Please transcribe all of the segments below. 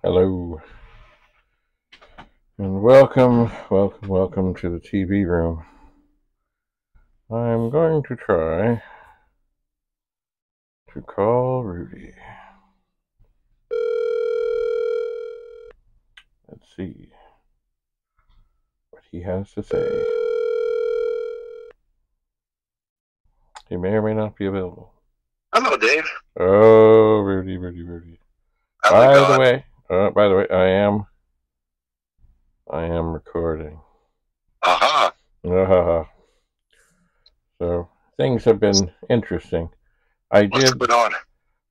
Hello, and welcome to the TV room. I'm going to try to call Rudy. Let's see what he has to say. He may or may not be available. Hello, Dave. Oh, Rudy. How's it going? By the way, I am recording. Aha. So things have been interesting. I What's did going on?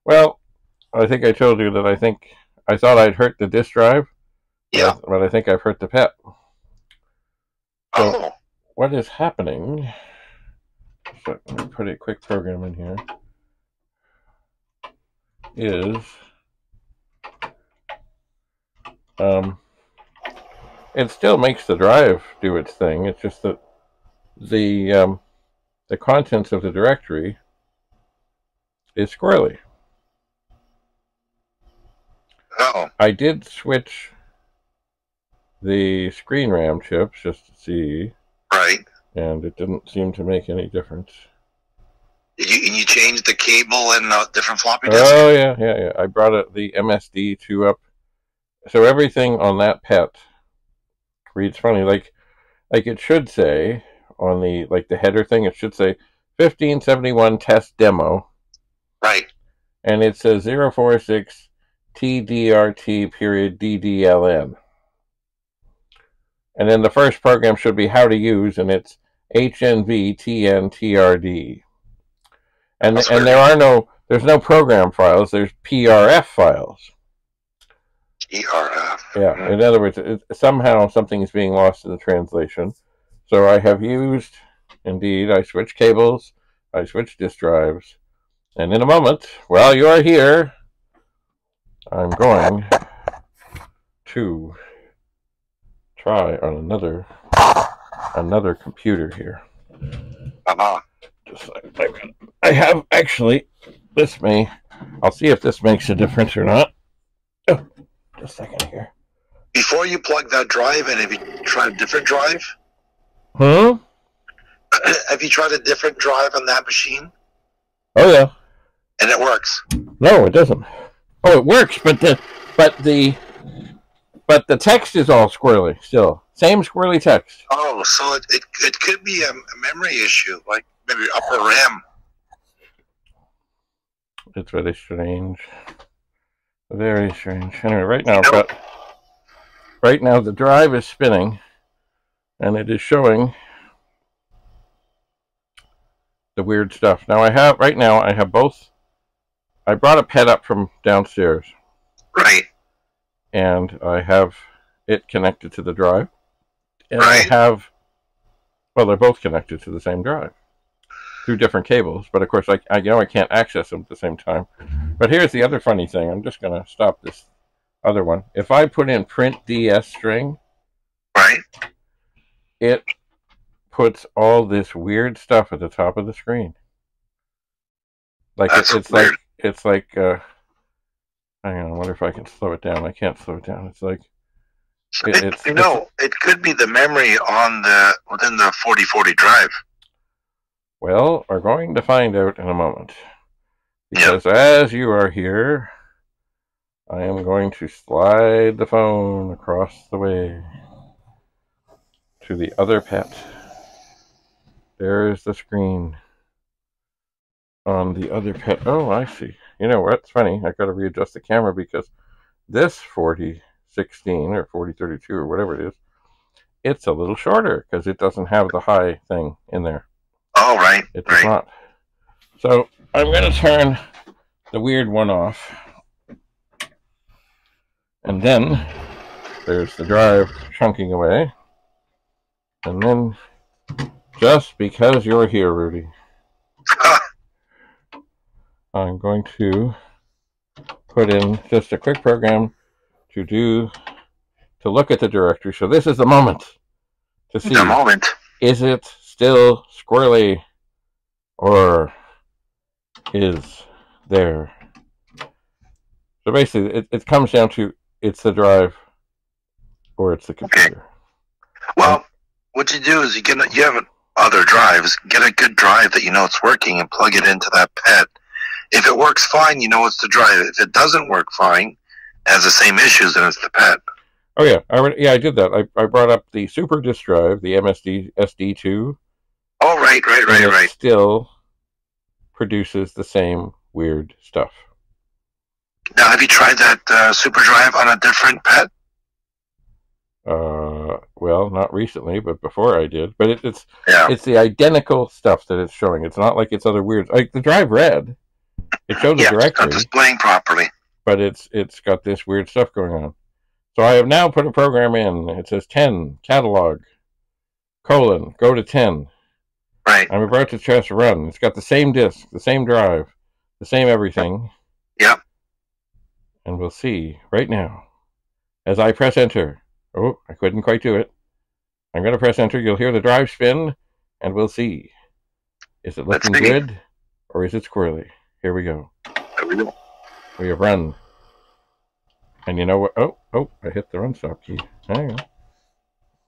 well. I think I told you that I thought I'd hurt the disk drive, Yeah. but I think I've hurt the PET. So Oh. what is happening? So let me put a quick program in here. Is it still makes the drive do its thing. It's just that the contents of the directory is squirrely. Oh. I did switch the screen RAM chips just to see, Right. and it didn't seem to make any difference. You changed the cable and different floppy disk? Oh yeah. I brought the MSD2 up, so everything on that PET reads funny. Like it should say on the header thing, it should say 1571 test demo. Right. And it says 046 TDRT period DDLN. And then the first program should be how to use, and it's HNVTNTRD. And there's no program files, there's PRF files. PRF. Yeah, in other words, somehow something is being lost in the translation. So I have used, indeed, I switched cables, I switched disk drives, and in a moment, while you're here, I'm going to try on another computer here. Just like I have actually. I'll see if this makes a difference or not. Oh, just a second here. Before you plug that drive in, have you tried a different drive? Huh? Have you tried a different drive on that machine? Oh yeah. And it works? No, it doesn't. Oh, it works, but the text is all squirrely still. Same squirrely text. Oh, so it could be a memory issue, like maybe upper RAM. It's very strange. Very strange. Anyway, right now the drive is spinning, and it is showing the weird stuff. Now I have both. I brought a PET up from downstairs. Right. And I have it connected to the drive. And right. they're both connected to the same drive through different cables. But of course, I can't access them at the same time. But here's the other funny thing. I'm just going to stop this other one. If I put in print DS string, right, it puts all this weird stuff at the top of the screen. Like it's like hang on, I wonder if I can slow it down. I can't slow it down. It's like it could be the memory within the 4040 drive. Well, we're going to find out in a moment. Because as you are here, I am going to slide the phone across the way to the other PET. There's the screen on the other PET. Oh, I see. You know what's funny? I've got to readjust the camera because this 4016 or 4032 or whatever it is, it's a little shorter because it doesn't have the high thing in there. Oh, right. It does not. So I'm going to turn the weird one off. And then there's the drive chunking away. And then, just because you're here, Rudy, I'm going to put in just a quick program to look at the directory. So this is the moment to see. The moment. Is it still squirrely, or is there? So basically, it comes down to it's the drive or it's the computer. Okay. Well, what you do is you have other drives. Get a good drive that you know it's working and plug it into that pet. If it works fine, you know it's the drive. If it doesn't work fine, has the same issues, then it's the pet. Oh yeah, I did that. I brought up the super disk drive, the MSD SD2. Oh right. It still produces the same weird stuff. Now, have you tried that super drive on a different pet? Well, not recently, but before I did. But it's the identical stuff that it's showing. It's not like it's other weird. Like the drive read, it showed the directory. It's not displaying properly. But it's got this weird stuff going on. So I have now put a program in. It says 10 catalog : go to 10. Right. I'm about to test run. It's got the same disk, the same drive, the same everything. Yep. And we'll see right now as I press enter. Oh, I couldn't quite do it. I'm going to press enter. You'll hear the drive spin, and we'll see. Is it looking good, or is it squirrely? Here we go. There we go. We have run. And you know what? Oh, I hit the run stop key. Hang on.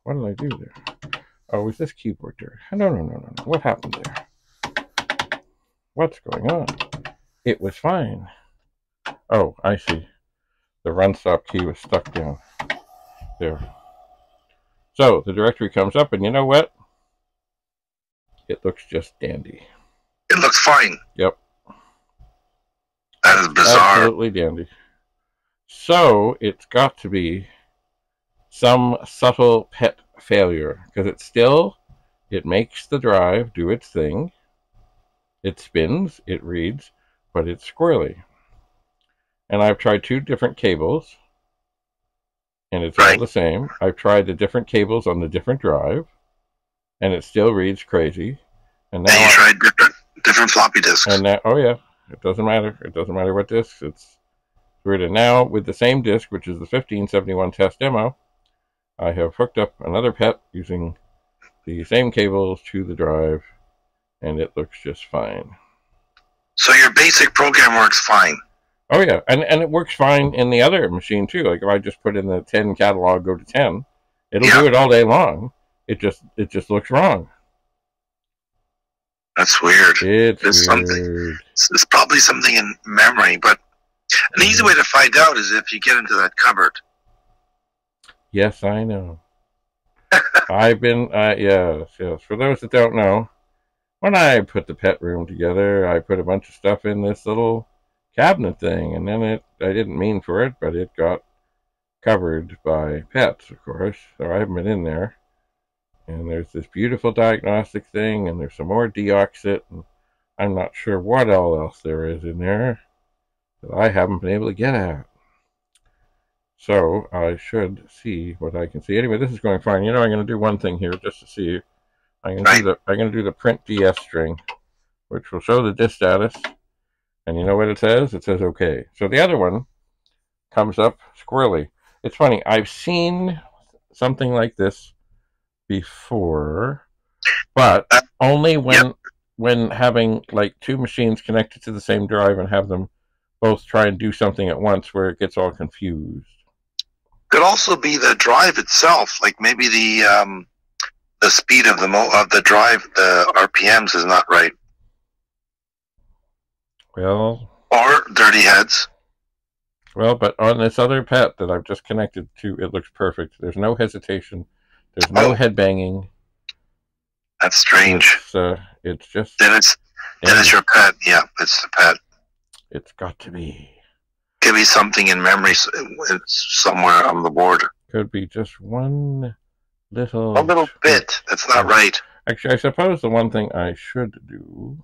What did I do there? Oh, was this keyboard there? No. What happened there? What's going on? It was fine. Oh, I see. The run stop key was stuck down. There. So, the directory comes up, and you know what? It looks just dandy. It looks fine. Yep. That is bizarre. Absolutely dandy. So, it's got to be some subtle pet failure, because it makes the drive do its thing. It spins, it reads, but it's squirrely. And I've tried 2 different cables, and it's all the same. I've tried the different cables on the different drive, and it still reads crazy. And now you tried different floppy disks. And now, oh yeah, it doesn't matter. It doesn't matter what disks. It's weird. And now with the same disk, which is the 1571 test demo, I have hooked up another pet using the same cables to the drive, and it looks just fine. So your basic program works fine. Oh yeah, and it works fine in the other machine too. Like if I just put in the 10 catalog, go to 10, it'll do it all day long. It just looks wrong. That's weird. It's weird. Something. It's probably something in memory, but an easy way to find out is if you get into that cupboard. Yes, I know. I've been, yes. For those that don't know, when I put the pet room together, I put a bunch of stuff in this little cabinet thing, and then I didn't mean for it, but it got covered by pets, of course, so I haven't been in there. And there's this beautiful diagnostic thing, and there's some more deoxit, and I'm not sure what all else there is in there that I haven't been able to get at. So I should see what I can see. Anyway, this is going fine. You know, I'm going to do one thing here just to see. I'm going to do the print DS string, which will show the disk status. And you know what it says? It says OK. So the other one comes up squirrely. It's funny. I've seen something like this before, but only when having like 2 machines connected to the same drive and have them both try and do something at once, where it gets all confused. Could also be the drive itself, like maybe the speed of the drive, the RPMs is not right. Well, or dirty heads. Well, but on this other pet that I've just connected to, it looks perfect. There's no hesitation. There's no head banging. That's strange. It's just... Then it's your pet. Yeah, it's the pet. It's got to be. Could be something in memory somewhere on the board. Could be just one little... A little bit. That's not right. Actually, I suppose the one thing I should do...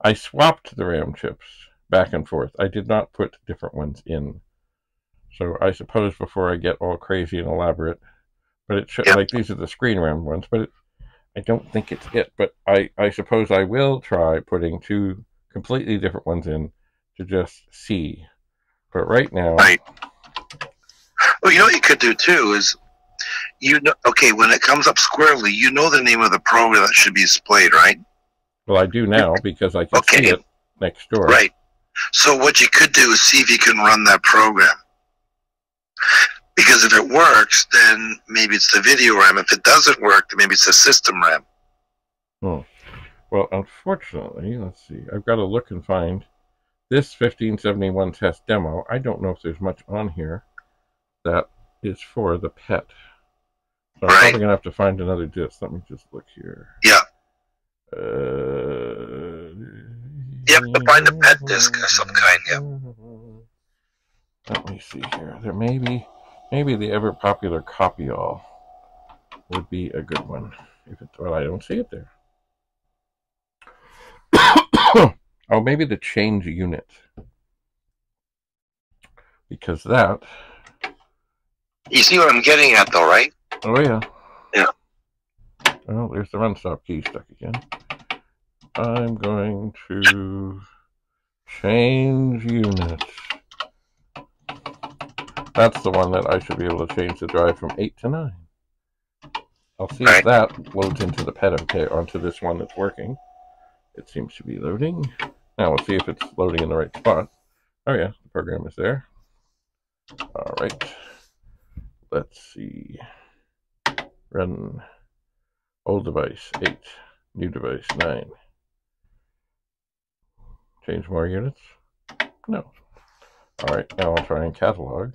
I swapped the RAM chips back and forth. I did not put different ones in. So I suppose before I get all crazy and elaborate... But it should, like, these are the screen RAM ones, but I don't think it's it. But I suppose I will try putting 2 completely different ones in to just see. But right now... Right. Well, you know what you could do, too, is, okay, when it comes up squarely, you know the name of the program that should be displayed, right? Well, I do now, because I can see it next door. Right. So what you could do is see if you can run that program. Because if it works, then maybe it's the video RAM. If it doesn't work, then maybe it's the system RAM. Oh. Well, unfortunately, let's see. I've got to look and find this 1571 test demo. I don't know if there's much on here that is for the PET. So I'm probably going to have to find another disk. Let me just look here. Yeah. You have to find a PET disk of some kind, yeah. Let me see here. There maybe the ever popular Copy All would be a good one. Well, I don't see it there. Oh, maybe the change unit. Because that... You see what I'm getting at, though, right? Oh, yeah. Yeah. Well, there's the run stop key stuck again. I'm going to change unit. That's the one that I should be able to change the drive from 8 to 9. I'll see if that loads into the PET okay, onto this one that's working. It seems to be loading. Now we'll see if it's loading in the right spot. Oh yeah, the program is there. All right. Let's see. Run old device 8, new device 9. Change more units? No. All right, now I'll try and catalog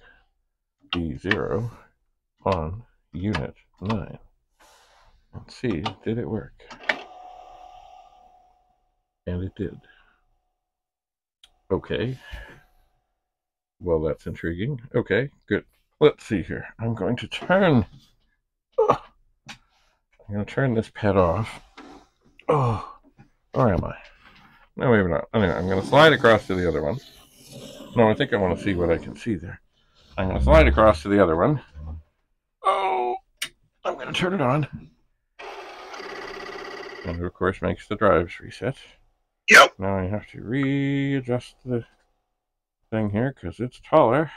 D0 on unit 9 and see, did it work? And it did. Okay. Well, that's intriguing. Okay, good. Let's see here. I'm going to turn this PET off. Oh, where am I? No, maybe not. Anyway, I'm going to slide across to the other one. No, I think I want to see what I can see there. I'm going to slide across to the other one. Oh, I'm going to turn it on. And it, of course, makes the drives reset. Yep. Now I have to readjust the thing here because it's taller.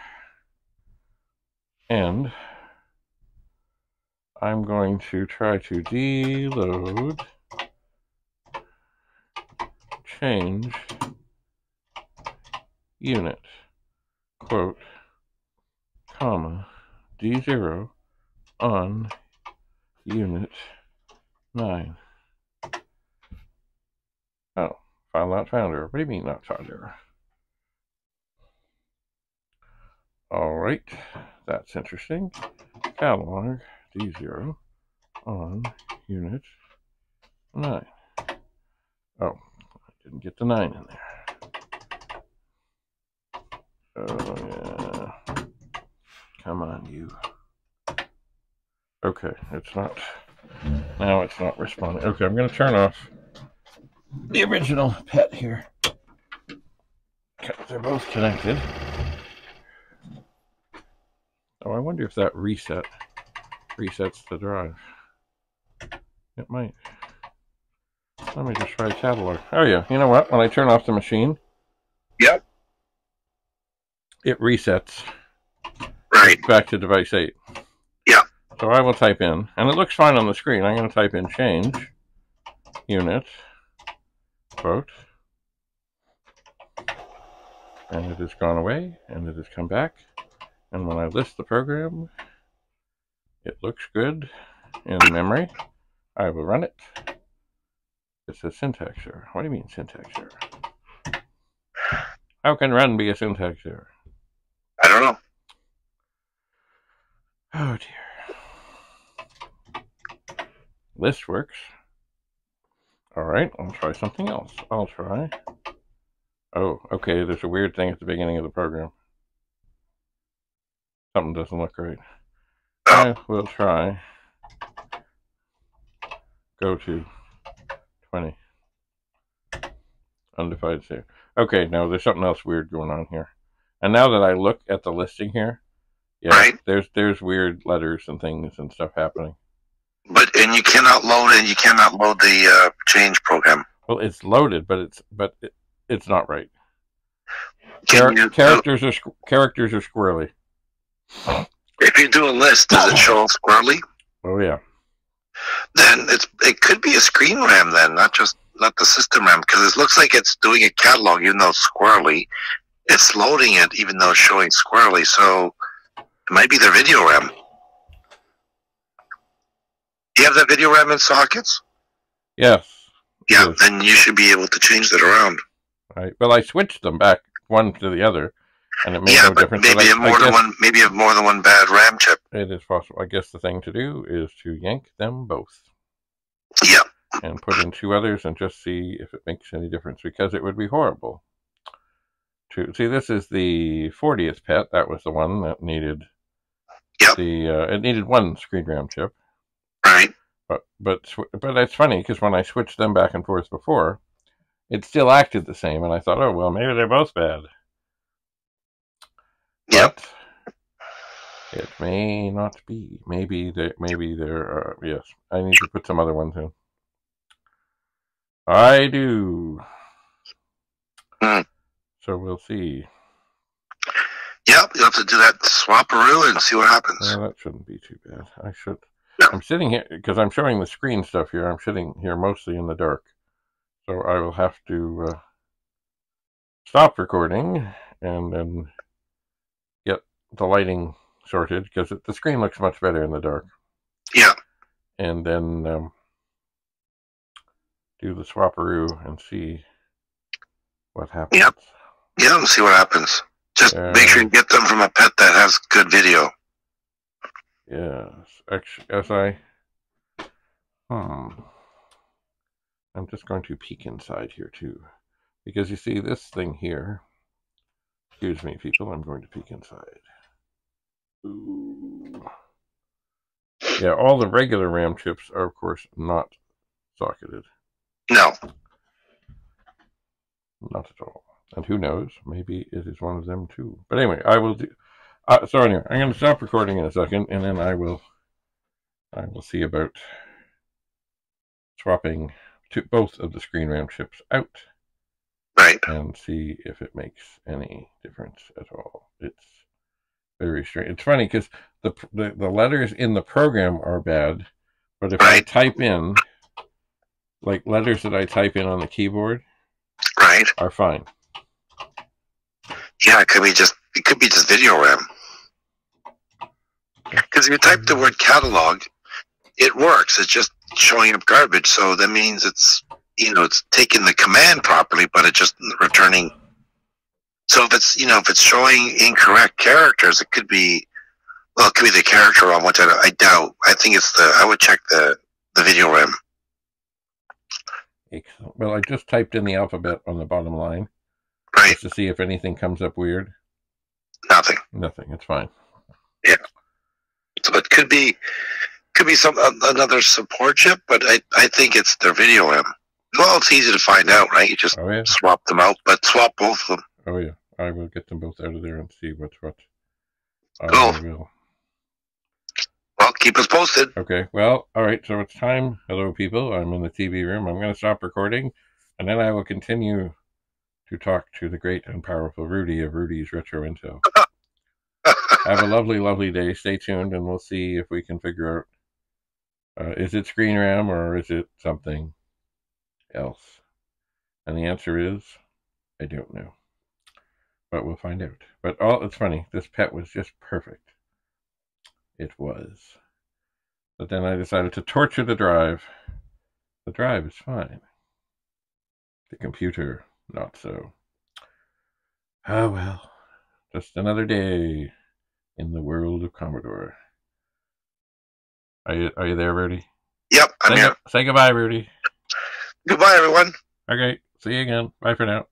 And I'm going to try to deload, change unit, quote, comma, D0 on unit 9. Oh, file not found error. What do you mean not found error? Alright, that's interesting. Catalog D0 on unit 9. Oh, I didn't get the 9 in there. Oh, yeah. Come on, you. Okay, it's not. Now it's not responding. Okay, I'm going to turn off the original PET here. Okay, they're both connected. Oh, I wonder if that resets the drive. It might. Let me just try catalog. Oh yeah, you know what? When I turn off the machine, yep, it resets. Right. Back to device 8. Yeah. So I will type in, and it looks fine on the screen. I'm going to type in change unit, quote, and it has gone away, and it has come back. And when I list the program, it looks good in memory. I will run it. It says syntax error. What do you mean syntax error? How can run be a syntax error? I don't know. Oh dear. List works. Alright, I'll try something else. I'll try. Oh, okay, there's a weird thing at the beginning of the program. Something doesn't look right. I will try. Go to 20. Undefined save. Okay, no, there's something else weird going on here. And now that I look at the listing here, yeah, there's weird letters and things and stuff happening. And you cannot load it. You cannot load the change program. Well, it's loaded, but it's not right. Characters are squirrely. If you do a list, does it show squirrely? Oh yeah. Then it could be a screen RAM then, not the system RAM, because it looks like it's doing a catalog even though it's squirrely. It's loading it even though it's showing squirrely. So It might be their video RAM. Do you have that video RAM in sockets? Yes. Yeah, then you should be able to change that around. Right. Well, I switched them back one to the other, and it made no difference. Maybe you have more than one bad RAM chip. It is possible. I guess the thing to do is to yank them both. Yeah. And put in 2 others and just see if it makes any difference, because it would be horrible. See, this is the 40th PET. That was the one that needed it needed 1 screen RAM chip. Right. But it's funny, because when I switched them back and forth before, it still acted the same, and I thought, oh well, maybe they're both bad. Yep. But it may not be. Maybe they're yes. I need to put some other ones in. I do. So we'll see. Yep, you have to do that swap-a-roo and see what happens. Well, that shouldn't be too bad. I should. I'm sitting here, because I'm showing the screen stuff here. I'm sitting here mostly in the dark. So I will have to stop recording and then get the lighting sorted, because the screen looks much better in the dark. Yeah. And then do the swap-a-roo and see what happens. Yep. Yeah, and see what happens. Just make sure you get them from a pet that has good video. Yes. Actually, I'm just going to peek inside here too, because you see this thing here. Excuse me, people. I'm going to peek inside. Ooh. Yeah, all the regular RAM chips are, of course, not socketed. No. Not at all. And who knows? Maybe it is one of them too. But anyway, I will do. So anyway, I'm going to stop recording in a second, and then I will see about swapping both of the screen RAM chips out. Right. And see if it makes any difference at all. It's very strange. It's funny, because the letters in the program are bad, but if I type in, like letters that I type in on the keyboard, are fine. Yeah, it could be just video RAM. Because if you type the word catalog, it works. It's just showing up garbage. So that means it's taking the command properly, but it's just returning. So if it's showing incorrect characters, it could be the character ROM, which I doubt. I think I would check the video RAM. Excellent. Well, I just typed in the alphabet on the bottom line. Just to see if anything comes up weird. Nothing. Nothing. It's fine. Yeah. So it could be another support chip, but I think it's their video RAM. Well, it's easy to find out, right? You just swap them out, but swap both of them. Oh yeah, I will get them both out of there and see what's what. Cool. Well, keep us posted. Okay. Well, all right. So it's time. Hello, people. I'm in the TV room. I'm going to stop recording, and then I will continue to talk to the great and powerful Rudy of Rudy's Retro Intel. Have a lovely, lovely day. Stay tuned, and we'll see if we can figure out, is it screen RAM or is it something else? And the answer is, I don't know. But we'll find out. But it's funny. This pet was just perfect. It was. But then I decided to torture the drive. The drive is fine. The computer, not so. Oh well. Just another day in the world of Commodore. Are you there, Rudy? Yep, I'm here. Say goodbye, Rudy. Goodbye, everyone. Okay, see you again. Bye for now.